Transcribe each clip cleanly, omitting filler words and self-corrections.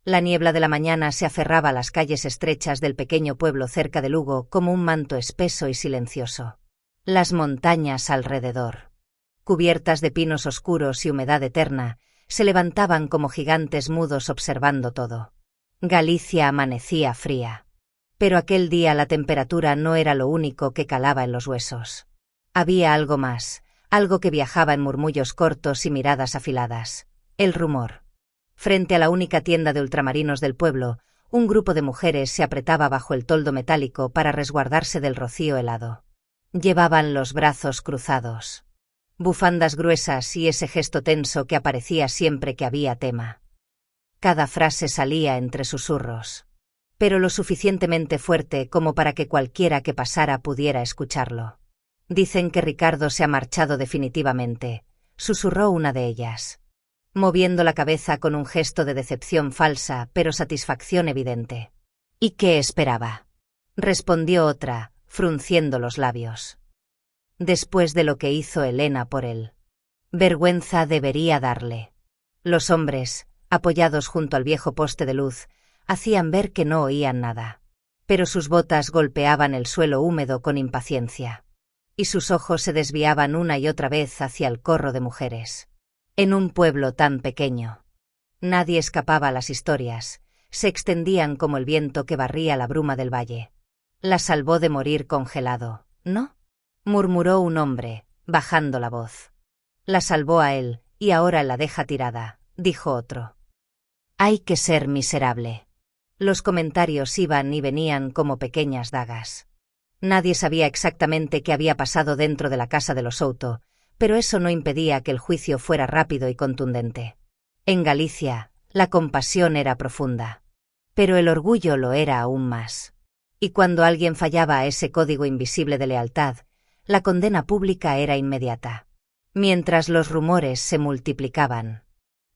La niebla de la mañana se aferraba a las calles estrechas del pequeño pueblo cerca de Lugo como un manto espeso y silencioso. Las montañas alrededor, cubiertas de pinos oscuros y humedad eterna, se levantaban como gigantes mudos observando todo. Galicia amanecía fría. Pero aquel día la temperatura no era lo único que calaba en los huesos. Había algo más, algo que viajaba en murmullos cortos y miradas afiladas. El rumor. Frente a la única tienda de ultramarinos del pueblo, un grupo de mujeres se apretaba bajo el toldo metálico para resguardarse del rocío helado. Llevaban los brazos cruzados, bufandas gruesas y ese gesto tenso que aparecía siempre que había tema. Cada frase salía entre susurros, pero lo suficientemente fuerte como para que cualquiera que pasara pudiera escucharlo. Dicen que Ricardo se ha marchado definitivamente, susurró una de ellas, moviendo la cabeza con un gesto de decepción falsa pero satisfacción evidente. ¿Y qué esperaba?, respondió otra, frunciendo los labios. Después de lo que hizo Elena por él. Vergüenza debería darle. Los hombres, apoyados junto al viejo poste de luz, hacían ver que no oían nada. Pero sus botas golpeaban el suelo húmedo con impaciencia. Y sus ojos se desviaban una y otra vez hacia el corro de mujeres. En un pueblo tan pequeño. Nadie escapaba a las historias, se extendían como el viento que barría la bruma del valle. La salvó de morir congelado, ¿no?, murmuró un hombre, bajando la voz. La salvó a él, y ahora la deja tirada, dijo otro. Hay que ser miserable. Los comentarios iban y venían como pequeñas dagas. Nadie sabía exactamente qué había pasado dentro de la casa de los Souto, pero eso no impedía que el juicio fuera rápido y contundente. En Galicia, la compasión era profunda. Pero el orgullo lo era aún más. Y cuando alguien fallaba a ese código invisible de lealtad, la condena pública era inmediata. Mientras los rumores se multiplicaban.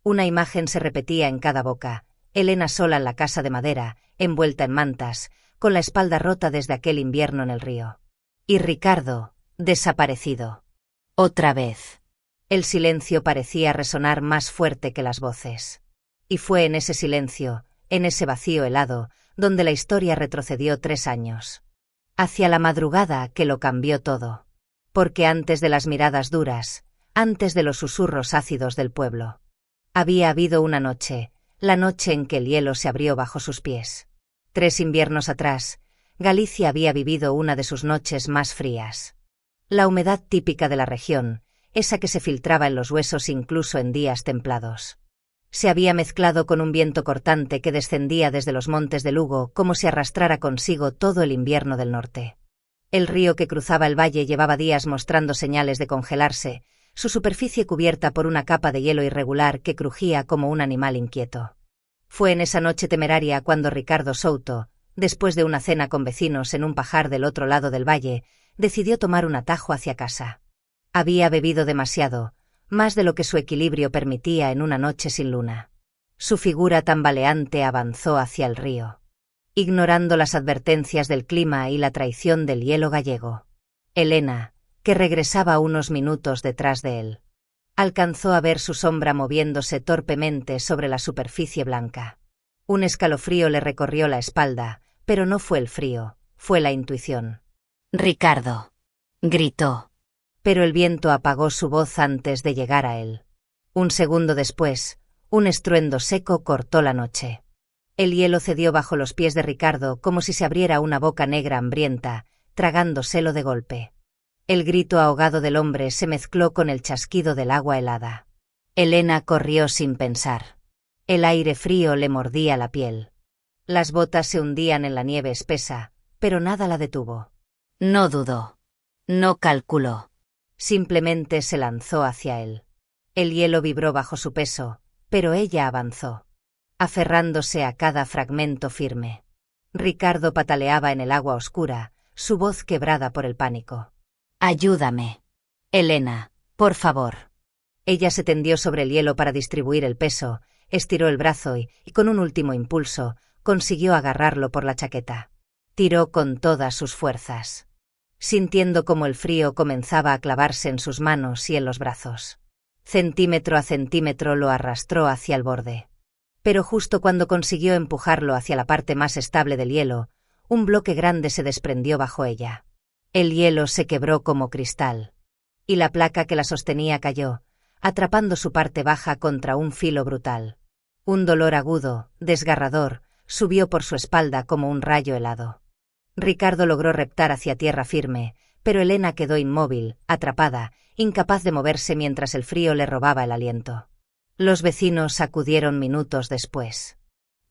Una imagen se repetía en cada boca, Elena sola en la casa de madera, envuelta en mantas, con la espalda rota desde aquel invierno en el río. Y Ricardo, desaparecido. Otra vez. El silencio parecía resonar más fuerte que las voces. Y fue en ese silencio, en ese vacío helado, donde la historia retrocedió 3 años. Hacia la madrugada que lo cambió todo. Porque antes de las miradas duras, antes de los susurros ácidos del pueblo, había habido una noche, la noche en que el hielo se abrió bajo sus pies. 3 inviernos atrás, Galicia había vivido una de sus noches más frías. La humedad típica de la región, esa que se filtraba en los huesos incluso en días templados. Se había mezclado con un viento cortante que descendía desde los montes de Lugo como si arrastrara consigo todo el invierno del norte. El río que cruzaba el valle llevaba días mostrando señales de congelarse, su superficie cubierta por una capa de hielo irregular que crujía como un animal inquieto. Fue en esa noche temeraria cuando Ricardo Souto, después de una cena con vecinos en un pajar del otro lado del valle, decidió tomar un atajo hacia casa. Había bebido demasiado, más de lo que su equilibrio permitía en una noche sin luna. Su figura tambaleante avanzó hacia el río, ignorando las advertencias del clima y la traición del hielo gallego. Elena, que regresaba unos minutos detrás de él, alcanzó a ver su sombra moviéndose torpemente sobre la superficie blanca. Un escalofrío le recorrió la espalda, pero no fue el frío, fue la intuición. «Ricardo», gritó. Pero el viento apagó su voz antes de llegar a él. Un segundo después, un estruendo seco cortó la noche. El hielo cedió bajo los pies de Ricardo como si se abriera una boca negra hambrienta, tragándoselo de golpe. El grito ahogado del hombre se mezcló con el chasquido del agua helada. Elena corrió sin pensar. El aire frío le mordía la piel. Las botas se hundían en la nieve espesa, pero nada la detuvo. No dudó. No calculó. Simplemente se lanzó hacia él. El hielo vibró bajo su peso, pero ella avanzó, aferrándose a cada fragmento firme. Ricardo pataleaba en el agua oscura, su voz quebrada por el pánico. «Ayúdame. Elena, por favor». Ella se tendió sobre el hielo para distribuir el peso, estiró el brazo y con un último impulso, consiguió agarrarlo por la chaqueta. Tiró con todas sus fuerzas, sintiendo como el frío comenzaba a clavarse en sus manos y en los brazos. Centímetro a centímetro lo arrastró hacia el borde. Pero justo cuando consiguió empujarlo hacia la parte más estable del hielo, un bloque grande se desprendió bajo ella. El hielo se quebró como cristal. Y la placa que la sostenía cayó, atrapando su parte baja contra un filo brutal. Un dolor agudo, desgarrador, subió por su espalda como un rayo helado. Ricardo logró reptar hacia tierra firme, pero Elena quedó inmóvil, atrapada, incapaz de moverse mientras el frío le robaba el aliento. Los vecinos acudieron minutos después,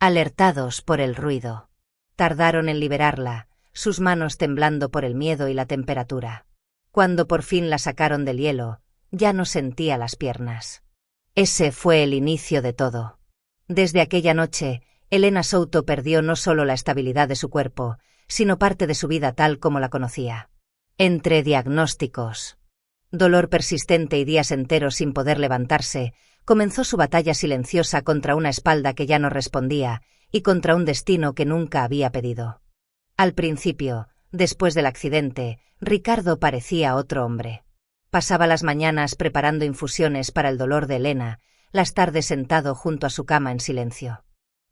alertados por el ruido. Tardaron en liberarla, sus manos temblando por el miedo y la temperatura. Cuando por fin la sacaron del hielo, ya no sentía las piernas. Ese fue el inicio de todo. Desde aquella noche, Elena Souto perdió no solo la estabilidad de su cuerpo, sino parte de su vida tal como la conocía. Entre diagnósticos, dolor persistente y días enteros sin poder levantarse, comenzó su batalla silenciosa contra una espalda que ya no respondía y contra un destino que nunca había pedido. Al principio, después del accidente, Ricardo parecía otro hombre. Pasaba las mañanas preparando infusiones para el dolor de Elena, las tardes sentado junto a su cama en silencio.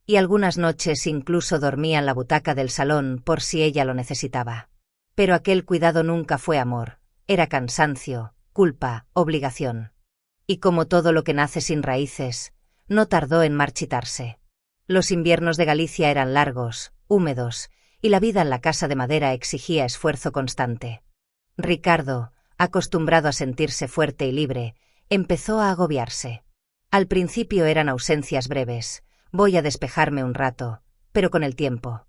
Y algunas noches incluso dormía en la butaca del salón por si ella lo necesitaba. Pero aquel cuidado nunca fue amor, era cansancio, culpa, obligación. Y como todo lo que nace sin raíces, no tardó en marchitarse. Los inviernos de Galicia eran largos, húmedos, y la vida en la casa de madera exigía esfuerzo constante. Ricardo, acostumbrado a sentirse fuerte y libre, empezó a agobiarse. Al principio eran ausencias breves, voy a despejarme un rato, pero con el tiempo.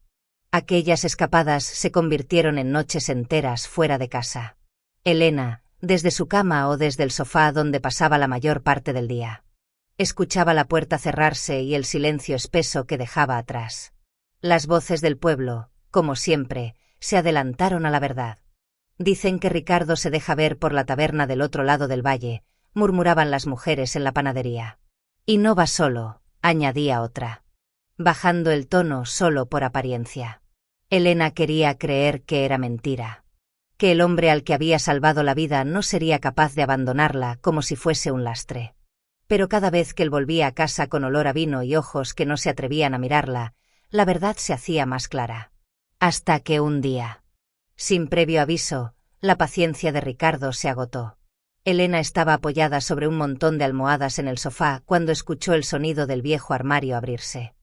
Aquellas escapadas se convirtieron en noches enteras fuera de casa. Elena, desde su cama o desde el sofá donde pasaba la mayor parte del día, escuchaba la puerta cerrarse y el silencio espeso que dejaba atrás. Las voces del pueblo, como siempre, se adelantaron a la verdad. Dicen que Ricardo se deja ver por la taberna del otro lado del valle, murmuraban las mujeres en la panadería. Y no va solo, añadía otra, bajando el tono solo por apariencia. Elena quería creer que era mentira, que el hombre al que había salvado la vida no sería capaz de abandonarla como si fuese un lastre. Pero cada vez que él volvía a casa con olor a vino y ojos que no se atrevían a mirarla, la verdad se hacía más clara. Hasta que un día, sin previo aviso, la paciencia de Ricardo se agotó. Elena estaba apoyada sobre un montón de almohadas en el sofá cuando escuchó el sonido del viejo armario abrirse.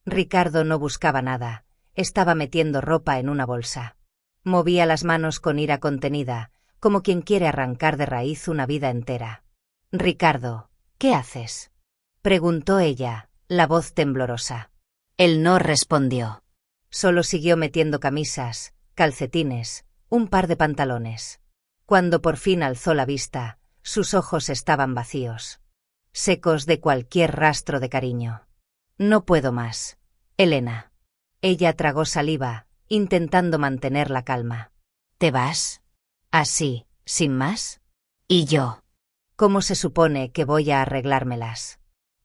Ricardo no buscaba nada, estaba metiendo ropa en una bolsa. Movía las manos con ira contenida, como quien quiere arrancar de raíz una vida entera. «Ricardo, ¿qué haces?», preguntó ella, la voz temblorosa. Él no respondió. Solo siguió metiendo camisas, calcetines, un par de pantalones. Cuando por fin alzó la vista, sus ojos estaban vacíos, secos de cualquier rastro de cariño. «No puedo más, Elena». Ella tragó saliva, intentando mantener la calma. «¿Te vas? ¿Así, sin más? ¿Y yo? ¿Cómo se supone que voy a arreglármelas?».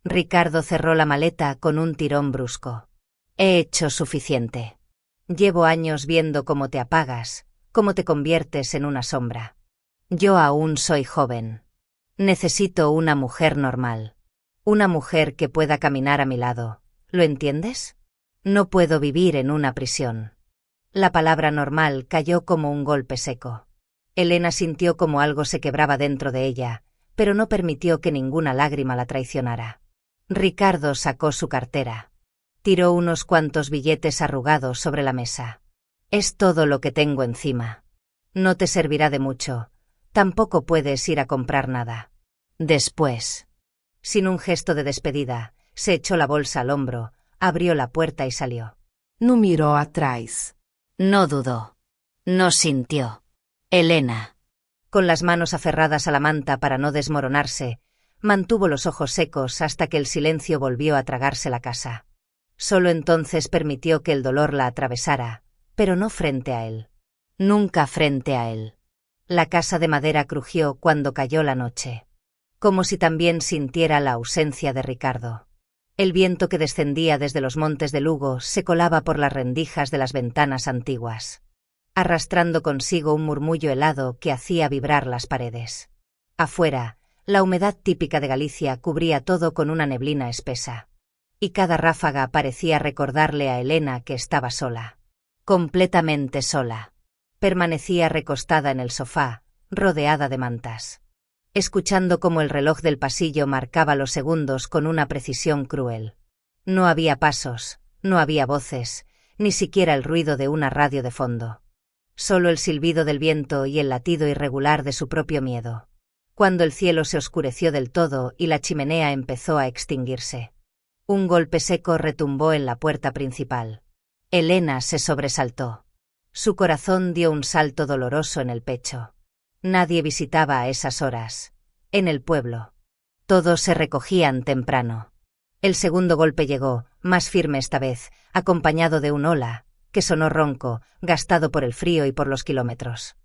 Ricardo cerró la maleta con un tirón brusco. «He hecho suficiente. Llevo años viendo cómo te apagas, cómo te conviertes en una sombra. Yo aún soy joven. Necesito una mujer normal. Una mujer que pueda caminar a mi lado. ¿Lo entiendes? No puedo vivir en una prisión». La palabra normal cayó como un golpe seco. Elena sintió como algo se quebraba dentro de ella, pero no permitió que ninguna lágrima la traicionara. Ricardo sacó su cartera. Tiró unos cuantos billetes arrugados sobre la mesa. «Es todo lo que tengo encima. No te servirá de mucho. Tampoco puedes ir a comprar nada. Después». Sin un gesto de despedida, se echó la bolsa al hombro, abrió la puerta y salió. No miró atrás. No dudó. No sintió. Elena, con las manos aferradas a la manta para no desmoronarse, mantuvo los ojos secos hasta que el silencio volvió a tragarse la casa. Solo entonces permitió que el dolor la atravesara, pero no frente a él. Nunca frente a él. La casa de madera crujió cuando cayó la noche, como si también sintiera la ausencia de Ricardo. El viento que descendía desde los montes de Lugo se colaba por las rendijas de las ventanas antiguas, arrastrando consigo un murmullo helado que hacía vibrar las paredes. Afuera, la humedad típica de Galicia cubría todo con una neblina espesa. y cada ráfaga parecía recordarle a Elena que estaba sola. Completamente sola. Permanecía recostada en el sofá, rodeada de mantas, escuchando cómo el reloj del pasillo marcaba los segundos con una precisión cruel. No había pasos, no había voces, ni siquiera el ruido de una radio de fondo. Solo el silbido del viento y el latido irregular de su propio miedo. Cuando el cielo se oscureció del todo y la chimenea empezó a extinguirse, un golpe seco retumbó en la puerta principal. Elena se sobresaltó. Su corazón dio un salto doloroso en el pecho. Nadie visitaba a esas horas. En el pueblo. Todos se recogían temprano. El segundo golpe llegó, más firme esta vez, acompañado de un hola, que sonó ronco, gastado por el frío y por los kilómetros.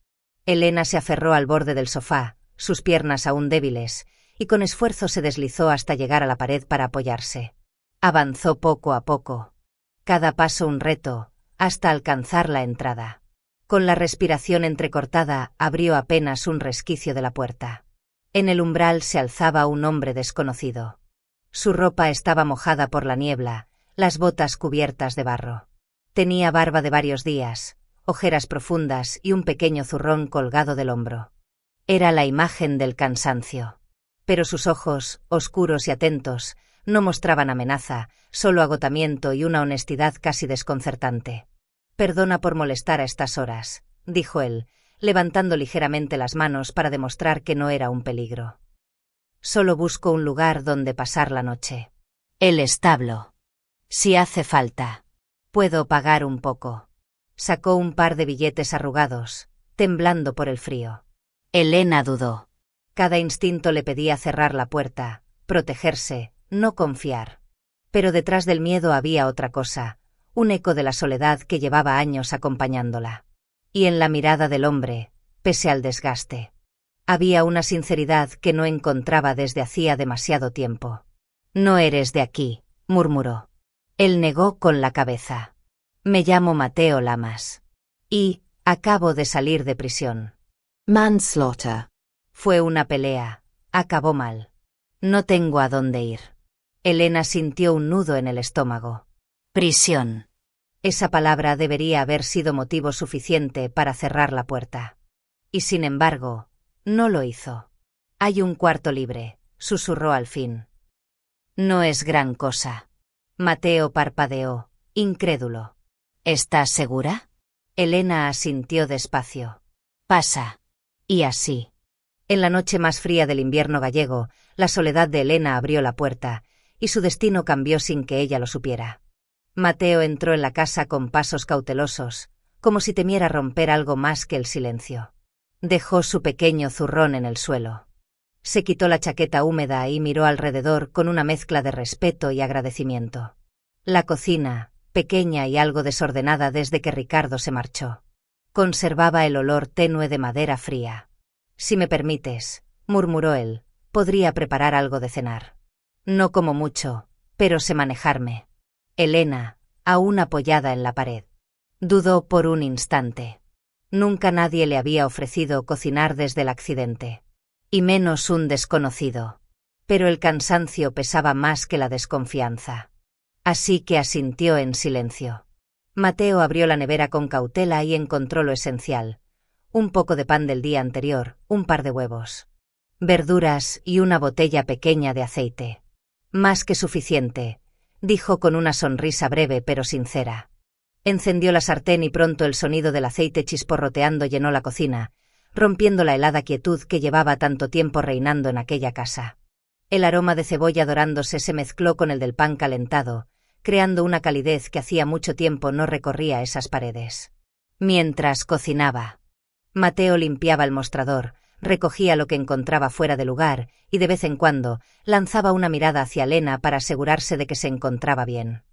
Elena se aferró al borde del sofá, sus piernas aún débiles, y con esfuerzo se deslizó hasta llegar a la pared para apoyarse. Avanzó poco a poco. Cada paso un reto, hasta alcanzar la entrada. Con la respiración entrecortada, abrió apenas un resquicio de la puerta. En el umbral se alzaba un hombre desconocido. Su ropa estaba mojada por la niebla, las botas cubiertas de barro. Tenía barba de varios días, ojeras profundas y un pequeño zurrón colgado del hombro. Era la imagen del cansancio. Pero sus ojos, oscuros y atentos, no mostraban amenaza, solo agotamiento y una honestidad casi desconcertante. «Perdona por molestar a estas horas», dijo él, levantando ligeramente las manos para demostrar que no era un peligro. «Solo busco un lugar donde pasar la noche. El establo. Si hace falta. Puedo pagar un poco». Sacó un par de billetes arrugados, temblando por el frío. Elena dudó. Cada instinto le pedía cerrar la puerta, protegerse, no confiar. Pero detrás del miedo había otra cosa, un eco de la soledad que llevaba años acompañándola. Y en la mirada del hombre, pese al desgaste, había una sinceridad que no encontraba desde hacía demasiado tiempo. «No eres de aquí», murmuró. Él negó con la cabeza. «Me llamo Mateo Lamas. Y acabo de salir de prisión». Manslaughter. Fue una pelea. Acabó mal. «No tengo a dónde ir». Elena sintió un nudo en el estómago. «Prisión». Esa palabra debería haber sido motivo suficiente para cerrar la puerta. Y sin embargo, no lo hizo. «Hay un cuarto libre», susurró al fin. «No es gran cosa». Mateo parpadeó, incrédulo. «¿Estás segura?» Elena asintió despacio. «Pasa». Y así. En la noche más fría del invierno gallego, la soledad de Elena abrió la puerta, y su destino cambió sin que ella lo supiera. Mateo entró en la casa con pasos cautelosos, como si temiera romper algo más que el silencio. Dejó su pequeño zurrón en el suelo. Se quitó la chaqueta húmeda y miró alrededor con una mezcla de respeto y agradecimiento. La cocina, pequeña y algo desordenada desde que Ricardo se marchó, conservaba el olor tenue de madera fría. «Si me permites», murmuró él, «podría preparar algo de cenar. No como mucho, pero sé manejarme». Elena, aún apoyada en la pared, dudó por un instante. Nunca nadie le había ofrecido cocinar desde el accidente. Y menos un desconocido. Pero el cansancio pesaba más que la desconfianza. Así que asintió en silencio. Mateo abrió la nevera con cautela y encontró lo esencial. Un poco de pan del día anterior, un par de huevos, verduras y una botella pequeña de aceite. «Más que suficiente», dijo con una sonrisa breve pero sincera. Encendió la sartén y pronto el sonido del aceite chisporroteando llenó la cocina, rompiendo la helada quietud que llevaba tanto tiempo reinando en aquella casa. El aroma de cebolla dorándose se mezcló con el del pan calentado, creando una calidez que hacía mucho tiempo no recorría esas paredes. Mientras cocinaba, Mateo limpiaba el mostrador, recogía lo que encontraba fuera de lugar y de vez en cuando lanzaba una mirada hacia Elena para asegurarse de que se encontraba bien.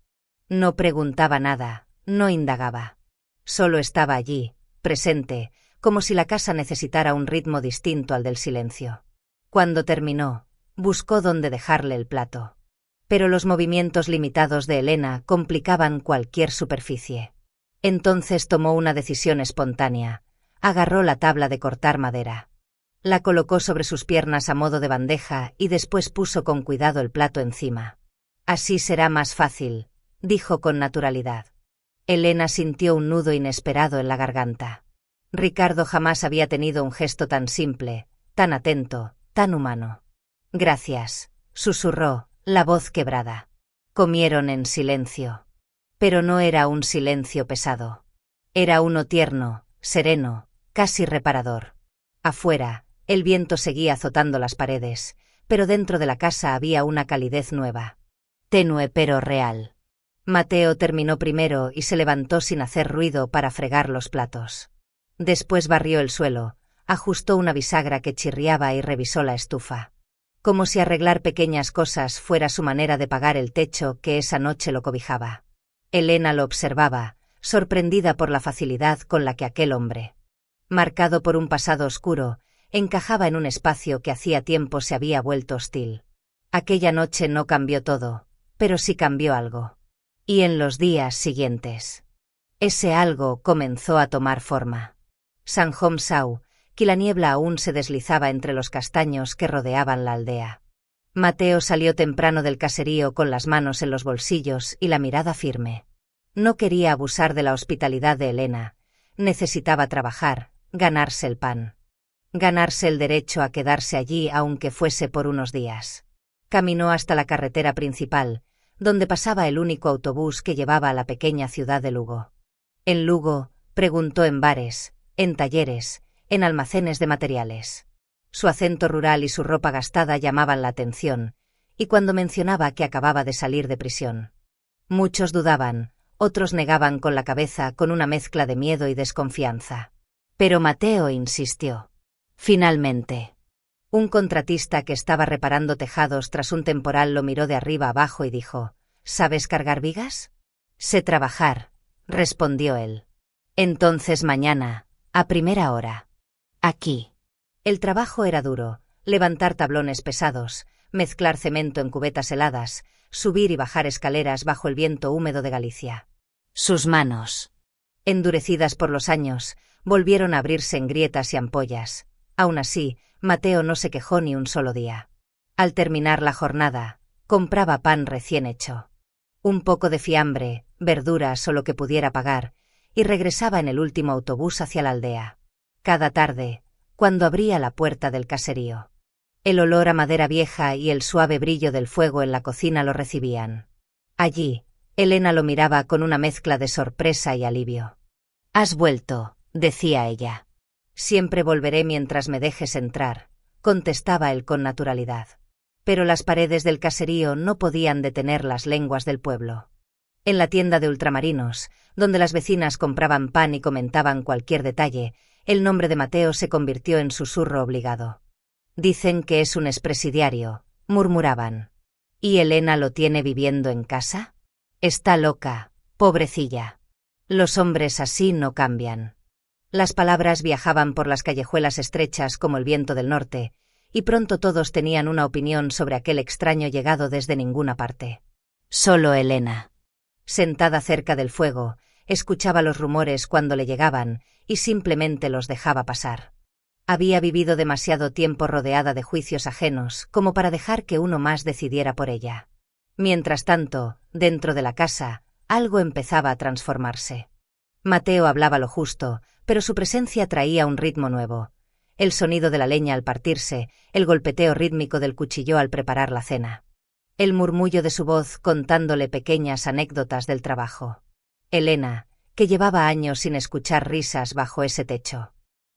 No preguntaba nada, no indagaba. Solo estaba allí, presente, como si la casa necesitara un ritmo distinto al del silencio. Cuando terminó, buscó dónde dejarle el plato. Pero los movimientos limitados de Elena complicaban cualquier superficie. Entonces tomó una decisión espontánea. Agarró la tabla de cortar madera. La colocó sobre sus piernas a modo de bandeja y después puso con cuidado el plato encima. Así será más fácil, dijo con naturalidad. Elena sintió un nudo inesperado en la garganta. Ricardo jamás había tenido un gesto tan simple, tan atento, tan humano. Gracias, susurró, la voz quebrada. Comieron en silencio. Pero no era un silencio pesado. Era uno tierno, sereno, casi reparador. Afuera, el viento seguía azotando las paredes, pero dentro de la casa había una calidez nueva. Tenue pero real. Mateo terminó primero y se levantó sin hacer ruido para fregar los platos. Después barrió el suelo, ajustó una bisagra que chirriaba y revisó la estufa. Como si arreglar pequeñas cosas fuera su manera de pagar el techo que esa noche lo cobijaba. Elena lo observaba, sorprendida por la facilidad con la que aquel hombre, marcado por un pasado oscuro, encajaba en un espacio que hacía tiempo se había vuelto hostil. Aquella noche no cambió todo, pero sí cambió algo. Y en los días siguientes, ese algo comenzó a tomar forma. San Homsau, que la niebla aún se deslizaba entre los castaños que rodeaban la aldea. Mateo salió temprano del caserío con las manos en los bolsillos y la mirada firme. No quería abusar de la hospitalidad de Elena, necesitaba trabajar, ganarse el pan. Ganarse el derecho a quedarse allí aunque fuese por unos días. Caminó hasta la carretera principal, donde pasaba el único autobús que llevaba a la pequeña ciudad de Lugo. En Lugo, preguntó en bares, en talleres, en almacenes de materiales. Su acento rural y su ropa gastada llamaban la atención, y cuando mencionaba que acababa de salir de prisión. Muchos dudaban, otros negaban con la cabeza con una mezcla de miedo y desconfianza. Pero Mateo insistió. Finalmente, un contratista que estaba reparando tejados tras un temporal lo miró de arriba abajo y dijo: ¿Sabes cargar vigas? Sé trabajar, respondió él. Entonces mañana, a primera hora. Aquí. El trabajo era duro, levantar tablones pesados, mezclar cemento en cubetas heladas, subir y bajar escaleras bajo el viento húmedo de Galicia. Sus manos, endurecidas por los años, volvieron a abrirse en grietas y ampollas. Aún así, Mateo no se quejó ni un solo día. Al terminar la jornada, compraba pan recién hecho, un poco de fiambre, verduras o lo que pudiera pagar, y regresaba en el último autobús hacia la aldea. Cada tarde, cuando abría la puerta del caserío, el olor a madera vieja y el suave brillo del fuego en la cocina lo recibían. Allí, Elena lo miraba con una mezcla de sorpresa y alivio. «Has vuelto», decía ella. «Siempre volveré mientras me dejes entrar», contestaba él con naturalidad. Pero las paredes del caserío no podían detener las lenguas del pueblo. En la tienda de ultramarinos, donde las vecinas compraban pan y comentaban cualquier detalle, el nombre de Mateo se convirtió en susurro obligado. «Dicen que es un expresidiario», murmuraban. «¿Y Elena lo tiene viviendo en casa? Está loca, pobrecilla. Los hombres así no cambian». Las palabras viajaban por las callejuelas estrechas como el viento del norte, y pronto todos tenían una opinión sobre aquel extraño llegado desde ninguna parte. Solo Elena, sentada cerca del fuego, escuchaba los rumores cuando le llegaban y simplemente los dejaba pasar. Había vivido demasiado tiempo rodeada de juicios ajenos como para dejar que uno más decidiera por ella. Mientras tanto, dentro de la casa, algo empezaba a transformarse. Mateo hablaba lo justo, pero su presencia traía un ritmo nuevo. El sonido de la leña al partirse, el golpeteo rítmico del cuchillo al preparar la cena. El murmullo de su voz contándole pequeñas anécdotas del trabajo. Elena, que llevaba años sin escuchar risas bajo ese techo,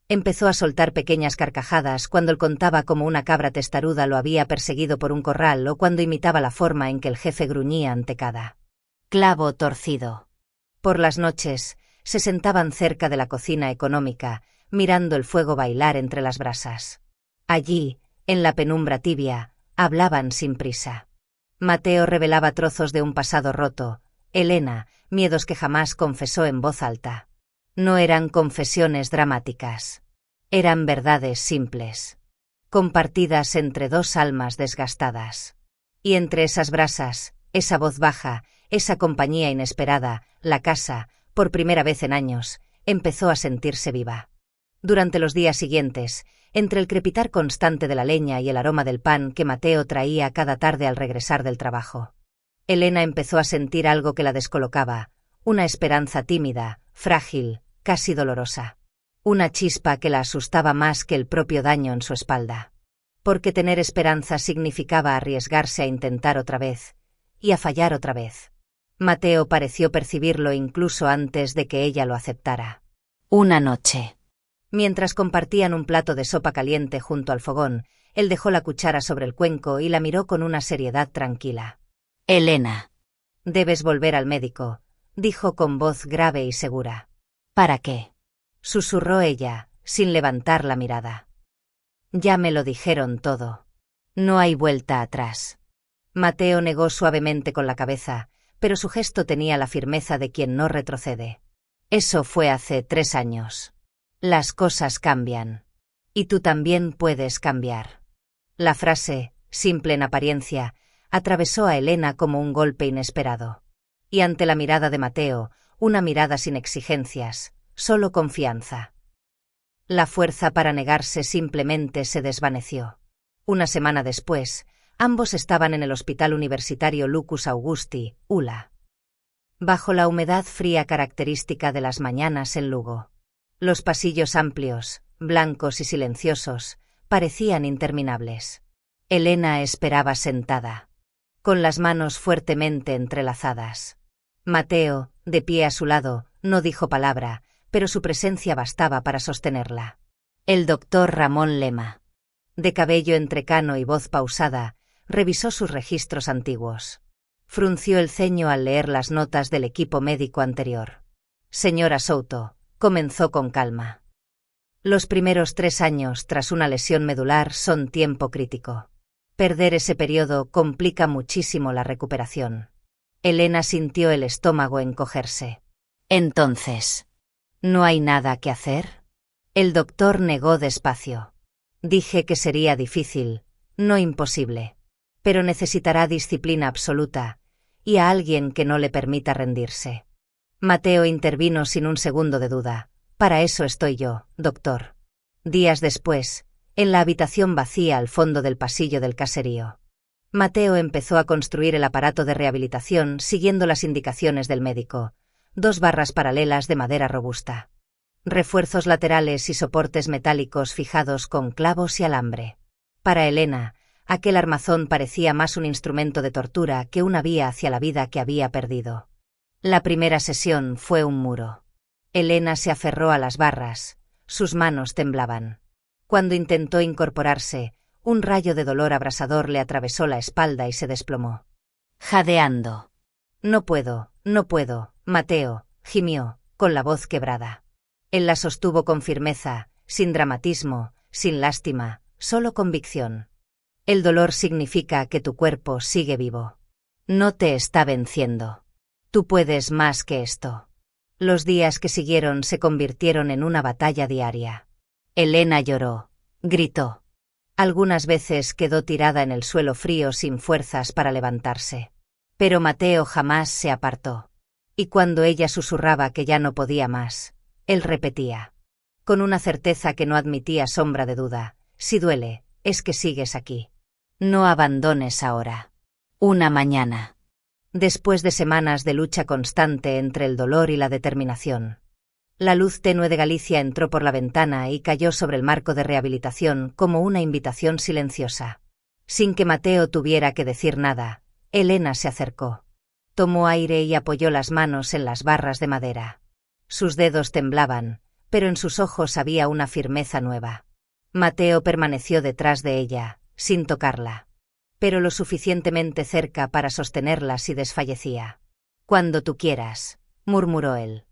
empezó a soltar pequeñas carcajadas cuando él contaba cómo una cabra testaruda lo había perseguido por un corral o cuando imitaba la forma en que el jefe gruñía ante cada clavo torcido. Por las noches, se sentaban cerca de la cocina económica, mirando el fuego bailar entre las brasas. Allí, en la penumbra tibia, hablaban sin prisa. Mateo revelaba trozos de un pasado roto, Elena, miedos que jamás confesó en voz alta. No eran confesiones dramáticas. Eran verdades simples, compartidas entre dos almas desgastadas. Y entre esas brasas, esa voz baja, esa compañía inesperada, la casa, por primera vez en años, empezó a sentirse viva. Durante los días siguientes, entre el crepitar constante de la leña y el aroma del pan que Mateo traía cada tarde al regresar del trabajo, Elena empezó a sentir algo que la descolocaba, una esperanza tímida, frágil, casi dolorosa. Una chispa que la asustaba más que el propio daño en su espalda. Porque tener esperanza significaba arriesgarse a intentar otra vez, y a fallar otra vez. Mateo pareció percibirlo incluso antes de que ella lo aceptara. Una noche. Mientras compartían un plato de sopa caliente junto al fogón, él dejó la cuchara sobre el cuenco y la miró con una seriedad tranquila. Elena. Debes volver al médico, dijo con voz grave y segura. ¿Para qué? Susurró ella, sin levantar la mirada. Ya me lo dijeron todo. No hay vuelta atrás. Mateo negó suavemente con la cabeza, pero su gesto tenía la firmeza de quien no retrocede. Eso fue hace 3 años. Las cosas cambian. Y tú también puedes cambiar. La frase, simple en apariencia, atravesó a Elena como un golpe inesperado. Y ante la mirada de Mateo, una mirada sin exigencias, solo confianza. La fuerza para negarse simplemente se desvaneció. Una semana después, ambos estaban en el Hospital Universitario Lucus Augusti, ULA. Bajo la humedad fría característica de las mañanas en Lugo. Los pasillos amplios, blancos y silenciosos, parecían interminables. Elena esperaba sentada, con las manos fuertemente entrelazadas. Mateo, de pie a su lado, no dijo palabra, pero su presencia bastaba para sostenerla. El doctor Ramón Lema, de cabello entrecano y voz pausada, revisó sus registros antiguos. Frunció el ceño al leer las notas del equipo médico anterior. Señora Souto, comenzó con calma. Los primeros 3 años tras una lesión medular son tiempo crítico. Perder ese periodo complica muchísimo la recuperación. Elena sintió el estómago encogerse. Entonces, ¿no hay nada que hacer? El doctor negó despacio. Dije que sería difícil, no imposible. Pero necesitará disciplina absoluta, y a alguien que no le permita rendirse. Mateo intervino sin un segundo de duda. Para eso estoy yo, doctor. Días después, en la habitación vacía al fondo del pasillo del caserío. Mateo empezó a construir el aparato de rehabilitación siguiendo las indicaciones del médico. 2 barras paralelas de madera robusta. Refuerzos laterales y soportes metálicos fijados con clavos y alambre. Para Elena, aquel armazón parecía más un instrumento de tortura que una vía hacia la vida que había perdido. La primera sesión fue un muro. Elena se aferró a las barras, sus manos temblaban. Cuando intentó incorporarse, un rayo de dolor abrasador le atravesó la espalda y se desplomó. jadeando. No puedo, Mateo, gimió, con la voz quebrada. Él la sostuvo con firmeza, sin dramatismo, sin lástima, solo convicción. El dolor significa que tu cuerpo sigue vivo. No te está venciendo. Tú puedes más que esto. Los días que siguieron se convirtieron en una batalla diaria. Elena lloró, gritó. Algunas veces quedó tirada en el suelo frío sin fuerzas para levantarse. Pero Mateo jamás se apartó. Y cuando ella susurraba que ya no podía más, él repetía, con una certeza que no admitía sombra de duda, si duele, es que sigues aquí. No abandones ahora. Una mañana. Después de semanas de lucha constante entre el dolor y la determinación. La luz tenue de Galicia entró por la ventana y cayó sobre el marco de rehabilitación como una invitación silenciosa. Sin que Mateo tuviera que decir nada, Elena se acercó. Tomó aire y apoyó las manos en las barras de madera. Sus dedos temblaban, pero en sus ojos había una firmeza nueva. Mateo permaneció detrás de ella, sin tocarla, pero lo suficientemente cerca para sostenerla si desfallecía. Cuando tú quieras, murmuró él.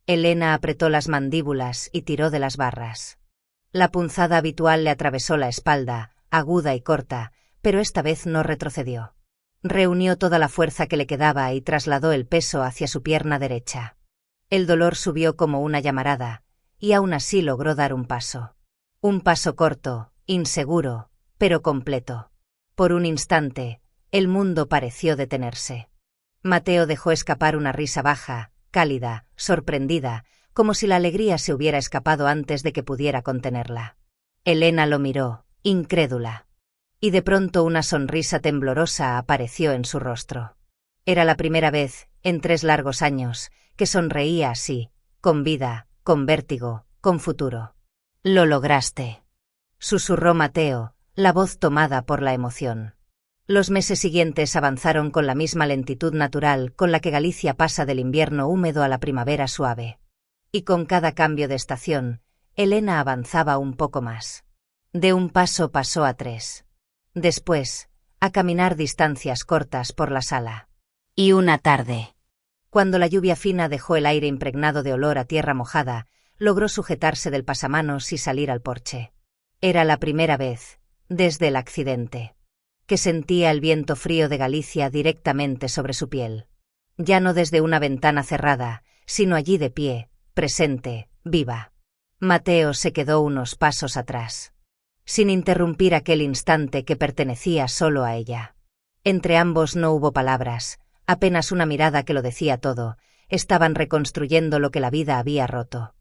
Elena apretó las mandíbulas y tiró de las barras. La punzada habitual le atravesó la espalda, aguda y corta, pero esta vez no retrocedió. Reunió toda la fuerza que le quedaba y trasladó el peso hacia su pierna derecha. El dolor subió como una llamarada, y aún así logró dar un paso. Un paso corto, inseguro, pero completo. Por un instante, el mundo pareció detenerse. Mateo dejó escapar una risa baja, cálida, sorprendida, como si la alegría se hubiera escapado antes de que pudiera contenerla. Elena lo miró, incrédula. Y de pronto una sonrisa temblorosa apareció en su rostro. Era la primera vez, en 3 largos años, que sonreía así, con vida, con vértigo, con futuro. Lo lograste, susurró Mateo, la voz tomada por la emoción. Los meses siguientes avanzaron con la misma lentitud natural con la que Galicia pasa del invierno húmedo a la primavera suave. Y con cada cambio de estación, Elena avanzaba un poco más. De un paso pasó a 3. Después, a caminar distancias cortas por la sala. Y una tarde, cuando la lluvia fina dejó el aire impregnado de olor a tierra mojada, logró sujetarse del pasamanos y salir al porche. Era la primera vez, desde el accidente, que sentía el viento frío de Galicia directamente sobre su piel. Ya no desde una ventana cerrada, sino allí de pie, presente, viva. Mateo se quedó unos pasos atrás, sin interrumpir aquel instante que pertenecía solo a ella. Entre ambos no hubo palabras, apenas una mirada que lo decía todo. Estaban reconstruyendo lo que la vida había roto.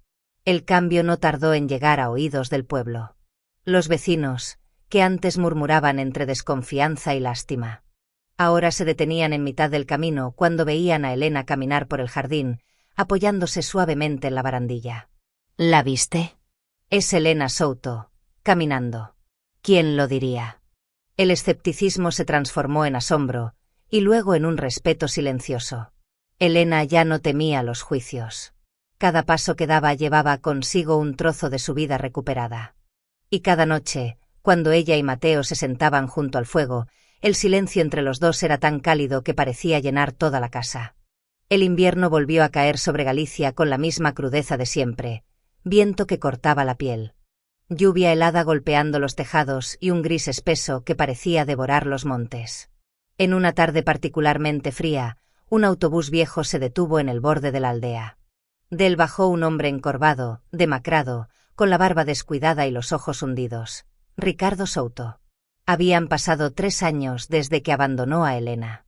El cambio no tardó en llegar a oídos del pueblo. Los vecinos, que antes murmuraban entre desconfianza y lástima, ahora se detenían en mitad del camino cuando veían a Elena caminar por el jardín, apoyándose suavemente en la barandilla. ¿La viste? Es Elena Souto, caminando. ¿Quién lo diría? El escepticismo se transformó en asombro, y luego en un respeto silencioso. Elena ya no temía los juicios. Cada paso que daba llevaba consigo un trozo de su vida recuperada. Y cada noche, cuando ella y Mateo se sentaban junto al fuego, el silencio entre los dos era tan cálido que parecía llenar toda la casa. El invierno volvió a caer sobre Galicia con la misma crudeza de siempre, viento que cortaba la piel. Lluvia helada golpeando los tejados y un gris espeso que parecía devorar los montes. En una tarde particularmente fría, un autobús viejo se detuvo en el borde de la aldea. De él bajó un hombre encorvado, demacrado, con la barba descuidada y los ojos hundidos. Ricardo Souto. Habían pasado 3 años desde que abandonó a Elena.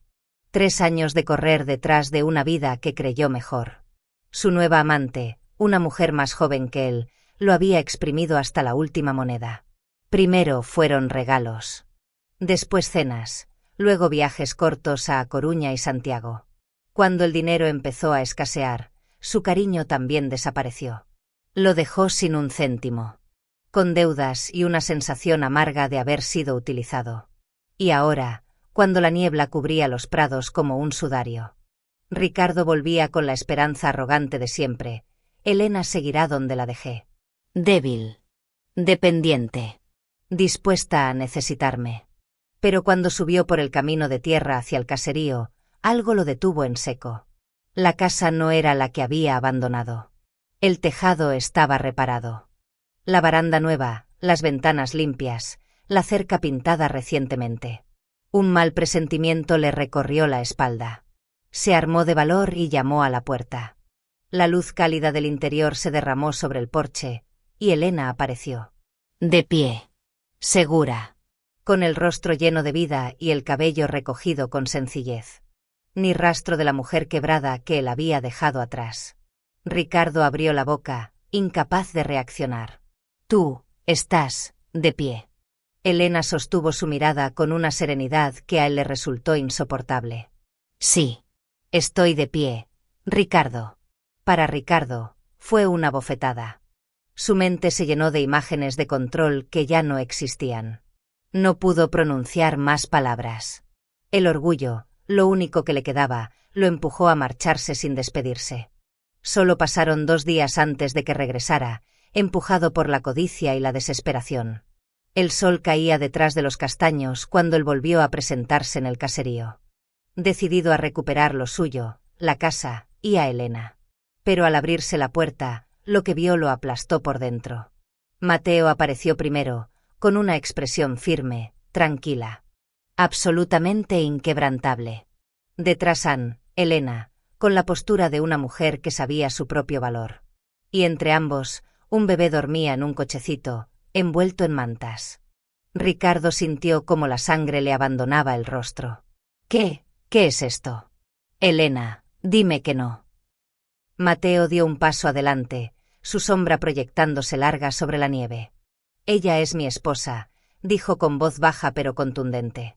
3 años de correr detrás de una vida que creyó mejor. Su nueva amante, una mujer más joven que él, lo había exprimido hasta la última moneda. Primero fueron regalos. Después cenas, luego viajes cortos a Coruña y Santiago. Cuando el dinero empezó a escasear, su cariño también desapareció. Lo dejó sin un céntimo, con deudas y una sensación amarga de haber sido utilizado. Y ahora, cuando la niebla cubría los prados como un sudario, Ricardo volvía con la esperanza arrogante de siempre. Elena seguirá donde la dejé. Débil. Dependiente. Dispuesta a necesitarme. Pero cuando subió por el camino de tierra hacia el caserío, algo lo detuvo en seco. La casa no era la que había abandonado. El tejado estaba reparado. La baranda nueva, las ventanas limpias, la cerca pintada recientemente. Un mal presentimiento le recorrió la espalda. Se armó de valor y llamó a la puerta. La luz cálida del interior se derramó sobre el porche, y Elena apareció. De pie. Segura. Con el rostro lleno de vida y el cabello recogido con sencillez. Ni rastro de la mujer quebrada que él había dejado atrás. Ricardo abrió la boca, incapaz de reaccionar. Tú, estás, de pie. Elena sostuvo su mirada con una serenidad que a él le resultó insoportable. Sí. Estoy de pie, Ricardo. Para Ricardo, fue una bofetada. Su mente se llenó de imágenes de control que ya no existían. No pudo pronunciar más palabras. El orgullo, lo único que le quedaba, lo empujó a marcharse sin despedirse. Solo pasaron 2 días antes de que regresara, empujado por la codicia y la desesperación. El sol caía detrás de los castaños cuando él volvió a presentarse en el caserío. Decidido a recuperar lo suyo, la casa, y a Elena. Pero al abrirse la puerta, lo que vio lo aplastó por dentro. Mateo apareció primero, con una expresión firme, tranquila. Absolutamente inquebrantable. Detrás Ann, Elena, con la postura de una mujer que sabía su propio valor. Y entre ambos, un bebé dormía en un cochecito, envuelto en mantas. Ricardo sintió cómo la sangre le abandonaba el rostro. ¿Qué es esto? Elena, dime que no. Mateo dio un paso adelante, su sombra proyectándose larga sobre la nieve. Ella es mi esposa, dijo con voz baja pero contundente.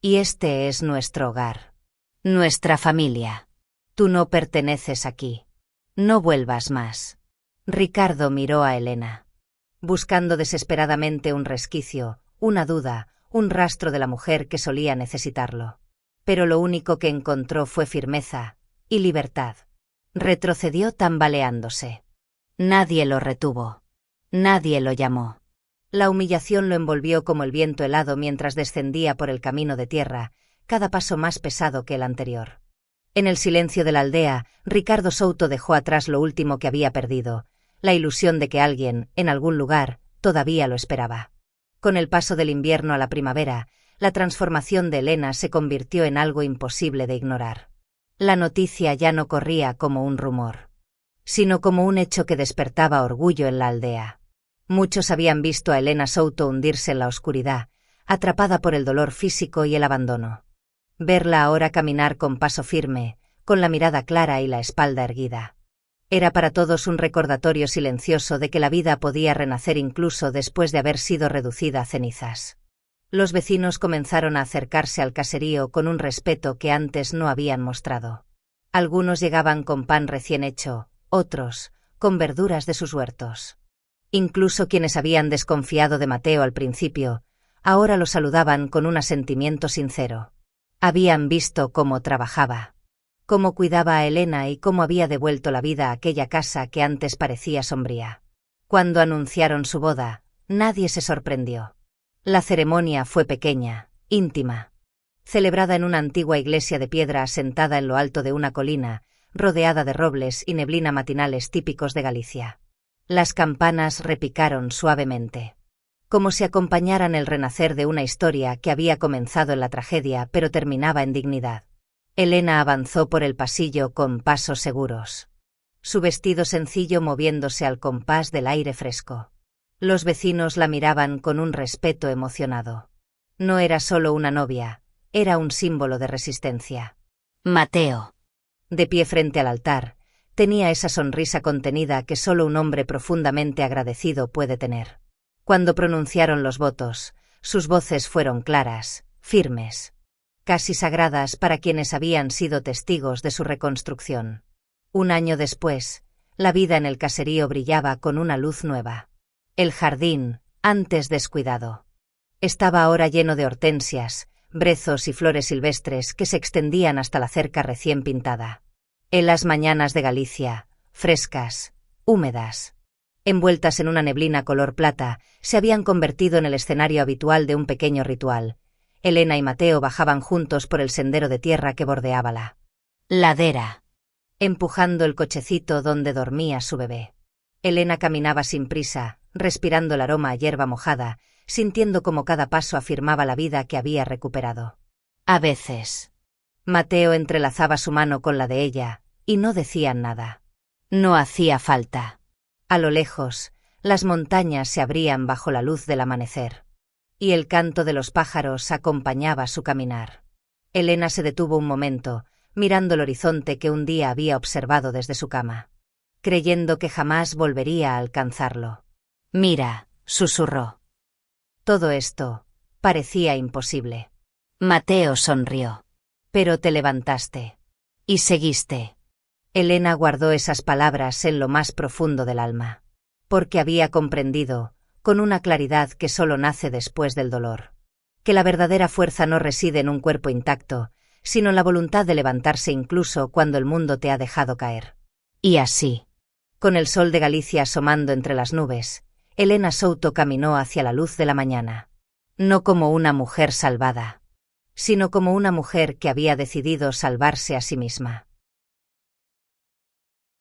Y este es nuestro hogar. Nuestra familia. Tú no perteneces aquí. No vuelvas más. Ricardo miró a Elena, buscando desesperadamente un resquicio, una duda, un rastro de la mujer que solía necesitarlo. Pero lo único que encontró fue firmeza y libertad. Retrocedió tambaleándose. Nadie lo retuvo. Nadie lo llamó. La humillación lo envolvió como el viento helado mientras descendía por el camino de tierra, cada paso más pesado que el anterior. En el silencio de la aldea, Ricardo Souto dejó atrás lo último que había perdido, la ilusión de que alguien, en algún lugar, todavía lo esperaba. Con el paso del invierno a la primavera, la transformación de Elena se convirtió en algo imposible de ignorar. La noticia ya no corría como un rumor, sino como un hecho que despertaba orgullo en la aldea. Muchos habían visto a Elena Souto hundirse en la oscuridad, atrapada por el dolor físico y el abandono. Verla ahora caminar con paso firme, con la mirada clara y la espalda erguida, era para todos un recordatorio silencioso de que la vida podía renacer incluso después de haber sido reducida a cenizas. Los vecinos comenzaron a acercarse al caserío con un respeto que antes no habían mostrado. Algunos llegaban con pan recién hecho, otros, con verduras de sus huertos. Incluso quienes habían desconfiado de Mateo al principio, ahora lo saludaban con un asentimiento sincero. Habían visto cómo trabajaba, cómo cuidaba a Elena y cómo había devuelto la vida a aquella casa que antes parecía sombría. Cuando anunciaron su boda, nadie se sorprendió. La ceremonia fue pequeña, íntima, celebrada en una antigua iglesia de piedra asentada en lo alto de una colina, rodeada de robles y neblina matinales típicos de Galicia. Las campanas repicaron suavemente, como si acompañaran el renacer de una historia que había comenzado en la tragedia pero terminaba en dignidad. Elena avanzó por el pasillo con pasos seguros, su vestido sencillo moviéndose al compás del aire fresco. Los vecinos la miraban con un respeto emocionado. No era solo una novia, era un símbolo de resistencia. Mateo, de pie frente al altar, tenía esa sonrisa contenida que solo un hombre profundamente agradecido puede tener. Cuando pronunciaron los votos, sus voces fueron claras, firmes, casi sagradas para quienes habían sido testigos de su reconstrucción. Un año después, la vida en el caserío brillaba con una luz nueva. El jardín, antes descuidado, estaba ahora lleno de hortensias, brezos y flores silvestres que se extendían hasta la cerca recién pintada. En las mañanas de Galicia, frescas, húmedas, envueltas en una neblina color plata, se habían convertido en el escenario habitual de un pequeño ritual. Elena y Mateo bajaban juntos por el sendero de tierra que bordeaba la ladera, empujando el cochecito donde dormía su bebé. Elena caminaba sin prisa, respirando el aroma a hierba mojada, sintiendo como cada paso afirmaba la vida que había recuperado. A veces. Mateo entrelazaba su mano con la de ella, y no decían nada. No hacía falta. A lo lejos, las montañas se abrían bajo la luz del amanecer, y el canto de los pájaros acompañaba su caminar. Elena se detuvo un momento, mirando el horizonte que un día había observado desde su cama, creyendo que jamás volvería a alcanzarlo. Mira, susurró. Todo esto parecía imposible. Mateo sonrió. Pero te levantaste. Y seguiste. Elena guardó esas palabras en lo más profundo del alma, porque había comprendido, con una claridad que solo nace después del dolor, que la verdadera fuerza no reside en un cuerpo intacto, sino en la voluntad de levantarse incluso cuando el mundo te ha dejado caer. Y así, con el sol de Galicia asomando entre las nubes, Elena Souto caminó hacia la luz de la mañana, no como una mujer salvada, sino como una mujer que había decidido salvarse a sí misma.